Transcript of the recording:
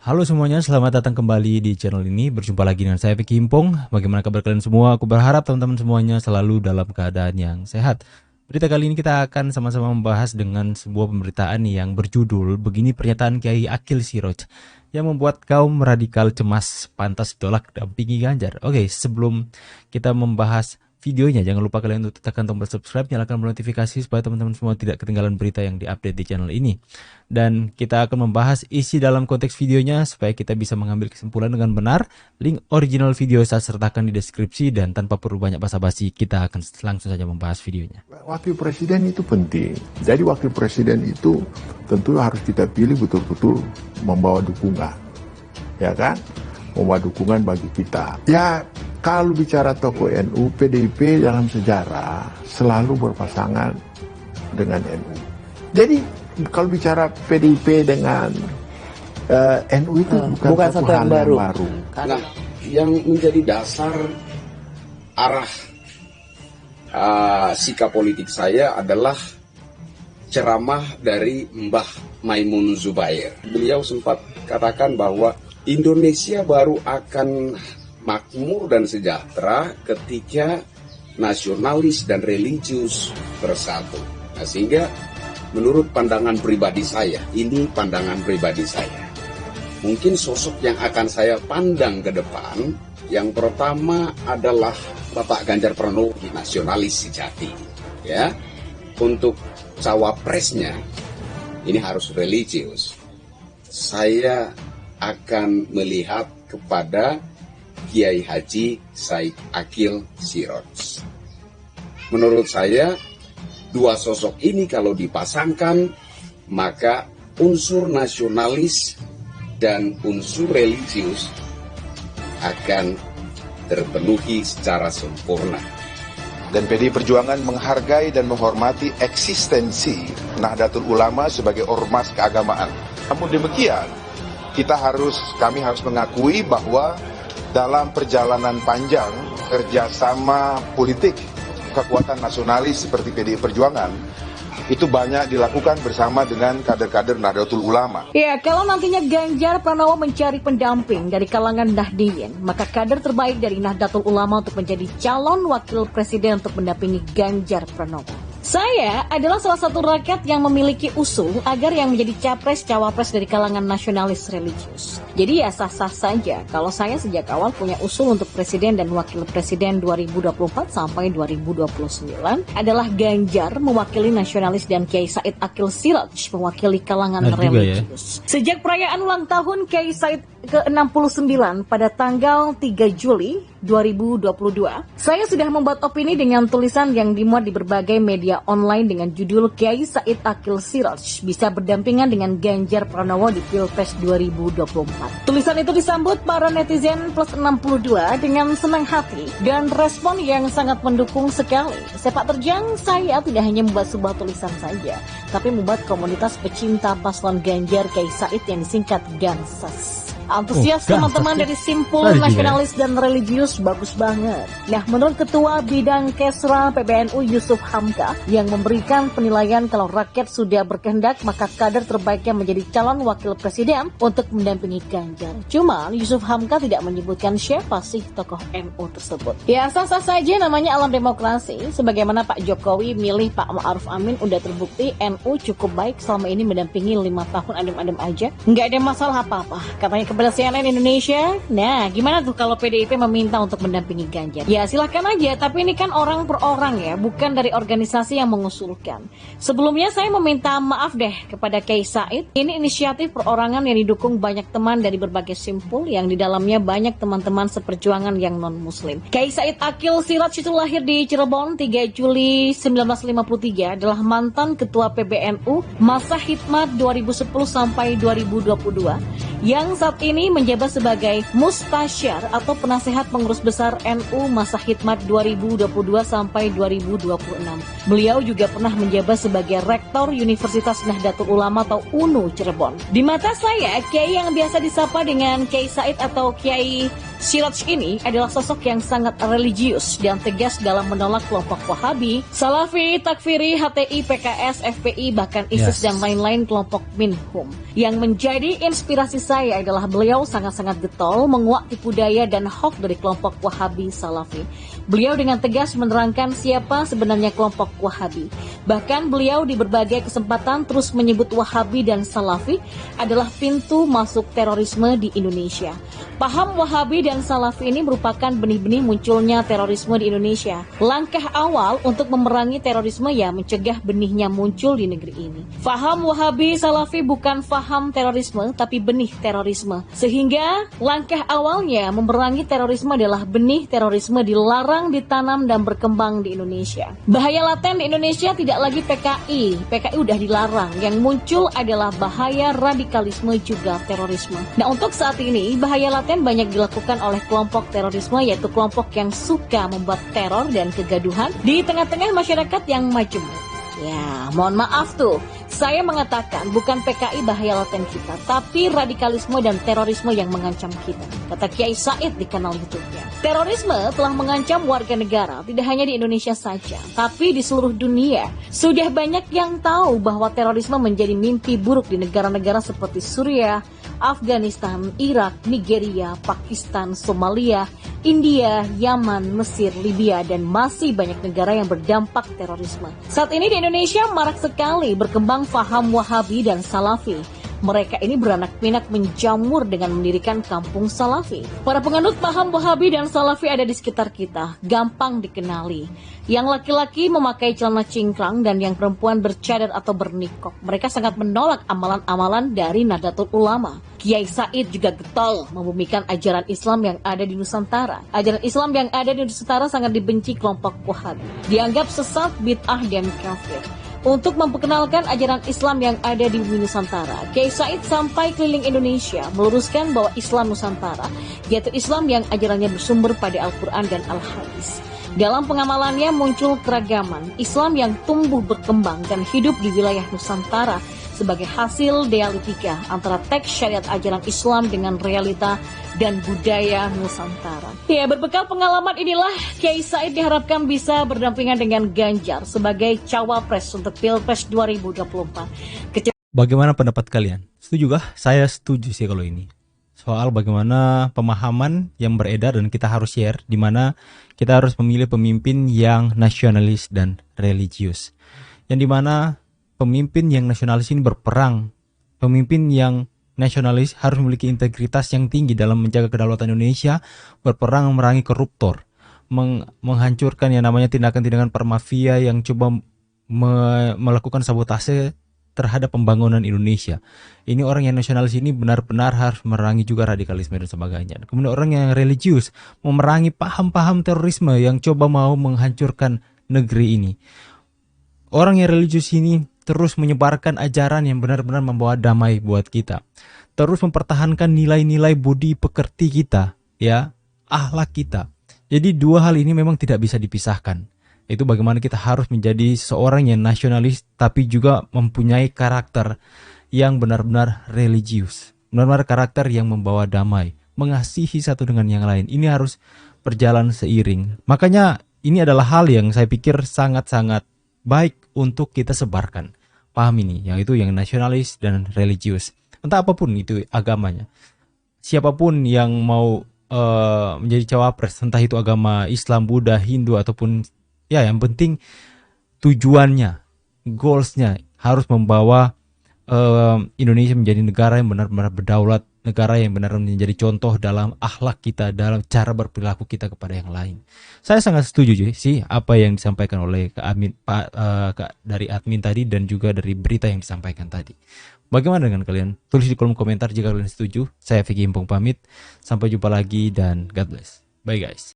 Halo semuanya, selamat datang kembali di channel ini. Berjumpa lagi dengan saya Vicky Himpong. Bagaimana kabar kalian semua? Aku berharap teman-teman semuanya selalu dalam keadaan yang sehat. Berita kali ini kita akan sama-sama membahas dengan sebuah pemberitaan yang berjudul "Begini Pernyataan Kiai Akil Siroj" yang membuat kaum radikal cemas pantas ditolak dampingi Ganjar. Oke, sebelum kita membahas videonya, jangan lupa kalian untuk tekan tombol subscribe, nyalakan notifikasi supaya teman-teman semua tidak ketinggalan berita yang diupdate di channel ini. Dan kita akan membahas isi dalam konteks videonya supaya kita bisa mengambil kesimpulan dengan benar. Link original video saya sertakan di deskripsi, dan tanpa perlu banyak basa-basi kita akan langsung saja membahas videonya. Wakil presiden itu penting. Jadi wakil presiden itu tentu harus kita pilih betul-betul membawa dukungan, ya kan? Membawa dukungan bagi kita. Ya, kalau bicara tokoh NU, PDIP dalam sejarah selalu berpasangan dengan NU. Jadi kalau bicara PDIP dengan NU itu bukan satu hal yang baru. Nah, yang menjadi dasar arah sikap politik saya adalah ceramah dari Mbah Maimun Zubair. Beliau sempat katakan bahwa Indonesia baru akan makmur dan sejahtera ketika nasionalis dan religius bersatu. Nah, sehingga menurut pandangan pribadi saya, ini pandangan pribadi saya, mungkin sosok yang akan saya pandang ke depan, yang pertama adalah Bapak Ganjar Pranowo, nasionalis sejati. Ya, untuk cawapresnya ini harus religius. Saya akan melihat kepada Kiai Haji Said Akil Siroj. Menurut saya, dua sosok ini kalau dipasangkan, maka unsur nasionalis dan unsur religius akan terpenuhi secara sempurna. Dan PDI Perjuangan menghargai dan menghormati eksistensi Nahdlatul Ulama sebagai ormas keagamaan. Namun demikian, kami harus mengakui bahwa dalam perjalanan panjang kerjasama politik kekuatan nasionalis seperti PDI Perjuangan itu banyak dilakukan bersama dengan kader-kader Nahdlatul Ulama. Ya, kalau nantinya Ganjar Pranowo mencari pendamping dari kalangan Nahdiyin, maka kader terbaik dari Nahdlatul Ulama untuk menjadi calon wakil presiden untuk mendampingi Ganjar Pranowo. Saya adalah salah satu rakyat yang memiliki usul agar yang menjadi capres-cawapres dari kalangan nasionalis religius. Jadi ya sah-sah saja kalau saya sejak awal punya usul untuk presiden dan wakil presiden 2024 sampai 2029 adalah Ganjar mewakili nasionalis dan Kiai Said Akil Siroj mewakili kalangan religius. Sejak perayaan ulang tahun Kiai Said ke-69 pada tanggal 3 Juli 2022, saya sudah membuat opini dengan tulisan yang dimuat di berbagai media online dengan judul Kiai Said Akil Siroj bisa berdampingan dengan Ganjar Pranowo di Pilpres 2024. Tulisan itu disambut para netizen plus 62 dengan senang hati dan respon yang sangat mendukung sekali. Sepak terjang saya tidak hanya membuat sebuah tulisan saja, tapi membuat komunitas pecinta paslon Ganjar Kiai Said yang disingkat Gansas. Antusias teman-teman dari simpul nasionalis dan religius bagus banget. Nah, menurut Ketua Bidang Kesra PBNU Yusuf Hamka yang memberikan penilaian kalau rakyat sudah berkehendak, maka kader terbaiknya menjadi calon wakil presiden untuk mendampingi Ganjar. Cuma Yusuf Hamka tidak menyebutkan siapa sih tokoh NU tersebut. Ya, sah-sah saja, namanya alam demokrasi. Sebagaimana Pak Jokowi milih Pak Ma'ruf Amin, udah terbukti NU cukup baik selama ini mendampingi 5 tahun adem-adem aja. Nggak ada masalah apa-apa. Katanya kepada CNN Indonesia. Nah, gimana tuh kalau PDIP meminta untuk mendampingi Ganjar? Ya silahkan aja, tapi ini kan orang per orang ya, bukan dari organisasi yang mengusulkan. Sebelumnya saya meminta maaf deh kepada Kiai Said. Ini inisiatif perorangan yang didukung banyak teman dari berbagai simpul yang di dalamnya banyak teman-teman seperjuangan yang non-muslim. Kiai Said Akil Siroj itu lahir di Cirebon 3 Juli 1953, adalah mantan Ketua PBNU masa Hikmat 2010 sampai 2022 yang saat ini menjabat sebagai Mustasyar atau penasehat pengurus besar NU masa Hikmat 2022 sampai 2026. Beliau juga pernah menjabat sebagai Rektor Universitas Nahdlatul Ulama atau UNU Cirebon. Di mata saya, Kiai yang biasa disapa dengan Kiai Said atau Kiai Siraj ini adalah sosok yang sangat religius dan tegas dalam menolak kelompok Wahabi, Salafi, Takfiri, HTI, PKS, FPI, bahkan ISIS dan lain-lain kelompok Minhum. Yang menjadi inspirasi saya adalah beliau sangat-sangat getol menguak tipu daya dan hoax dari kelompok Wahabi Salafi. Beliau dengan tegas menerangkan siapa sebenarnya kelompok Wahabi. Bahkan beliau di berbagai kesempatan terus menyebut Wahabi dan Salafi adalah pintu masuk terorisme di Indonesia. Paham Wahabi dan Salafi ini merupakan benih-benih munculnya terorisme di Indonesia. Langkah awal untuk memerangi terorisme ya mencegah benihnya muncul di negeri ini. Faham Wahabi Salafi bukan faham terorisme tapi benih terorisme. Sehingga langkah awalnya memerangi terorisme adalah benih terorisme dilarang ditanam dan berkembang di Indonesia. Bahaya laten di Indonesia tidak lagi PKI. PKI udah dilarang. Yang muncul adalah bahaya radikalisme juga terorisme. Nah, untuk saat ini bahaya laten banyak dilakukan oleh kelompok terorisme, yaitu kelompok yang suka membuat teror dan kegaduhan di tengah-tengah masyarakat yang majemuk. Ya, mohon maaf tuh, saya mengatakan bukan PKI bahaya laten kita, tapi radikalisme dan terorisme yang mengancam kita, kata Kiai Said di kanal YouTube-nya. Terorisme telah mengancam warga negara, tidak hanya di Indonesia saja, tapi di seluruh dunia. Sudah banyak yang tahu bahwa terorisme menjadi mimpi buruk di negara-negara seperti Suriah, Afghanistan, Irak, Nigeria, Pakistan, Somalia, India, Yaman, Mesir, Libya, dan masih banyak negara yang berdampak terorisme. Saat ini di Indonesia marak sekali berkembang faham Wahabi dan Salafi. Mereka ini beranak pinak menjamur dengan mendirikan kampung Salafi. Para penganut paham Wahabi dan Salafi ada di sekitar kita, gampang dikenali. Yang laki-laki memakai celana cingkrang dan yang perempuan bercadar atau bernikop. Mereka sangat menolak amalan-amalan dari Nahdlatul Ulama. Kiai Said juga getol membumikan ajaran Islam yang ada di Nusantara. Ajaran Islam yang ada di Nusantara sangat dibenci kelompok Wahabi. Dianggap sesat, bid'ah, dan kafir. Untuk memperkenalkan ajaran Islam yang ada di bumi Nusantara, Kiai Said sampai keliling Indonesia meluruskan bahwa Islam Nusantara, yaitu Islam yang ajarannya bersumber pada Al-Quran dan Al-Hadis. Dalam pengamalannya muncul keragaman Islam yang tumbuh berkembang dan hidup di wilayah Nusantara sebagai hasil dialektika antara teks syariat ajaran Islam dengan realita dan budaya Nusantara. Ya, berbekal pengalaman inilah Kiai Said diharapkan bisa berdampingan dengan Ganjar sebagai cawapres untuk Pilpres 2024. Bagaimana pendapat kalian? Setuju kah? Saya setuju sih kalau ini. Soal bagaimana pemahaman yang beredar dan kita harus share, di mana kita harus memilih pemimpin yang nasionalis dan religius. Yang dimana pemimpin yang nasionalis ini berperang. Pemimpin yang nasionalis harus memiliki integritas yang tinggi dalam menjaga kedaulatan Indonesia, berperang memerangi koruptor, menghancurkan yang namanya tindakan-tindakan permafia yang coba melakukan sabotase terhadap pembangunan Indonesia. Ini orang yang nasionalis ini benar-benar harus memerangi juga radikalisme dan sebagainya. Kemudian orang yang religius memerangi paham-paham terorisme yang coba mau menghancurkan negeri ini. Orang yang religius ini terus menyebarkan ajaran yang benar-benar membawa damai buat kita. Terus mempertahankan nilai-nilai budi pekerti kita, ya, akhlak kita. Jadi dua hal ini memang tidak bisa dipisahkan. Itu bagaimana kita harus menjadi seorang yang nasionalis tapi juga mempunyai karakter yang benar-benar religius. Benar-benar karakter yang membawa damai, mengasihi satu dengan yang lain. Ini harus berjalan seiring. Makanya ini adalah hal yang saya pikir sangat-sangat baik untuk kita sebarkan. Paham ini, yang itu yang nasionalis dan religius. Entah apapun itu agamanya. Siapapun yang mau menjadi cawapres, entah itu agama Islam, Buddha, Hindu, ataupun ya yang penting tujuannya, goalsnya harus membawa Indonesia menjadi negara yang benar-benar berdaulat, negara yang benar-benar menjadi contoh dalam akhlak kita, dalam cara berperilaku kita kepada yang lain. Saya sangat setuju sih apa yang disampaikan oleh dari admin tadi dan juga dari berita yang disampaikan tadi. Bagaimana dengan kalian? Tulis di kolom komentar jika kalian setuju. Saya Vicky Impong pamit. Sampai jumpa lagi dan God bless. Bye guys.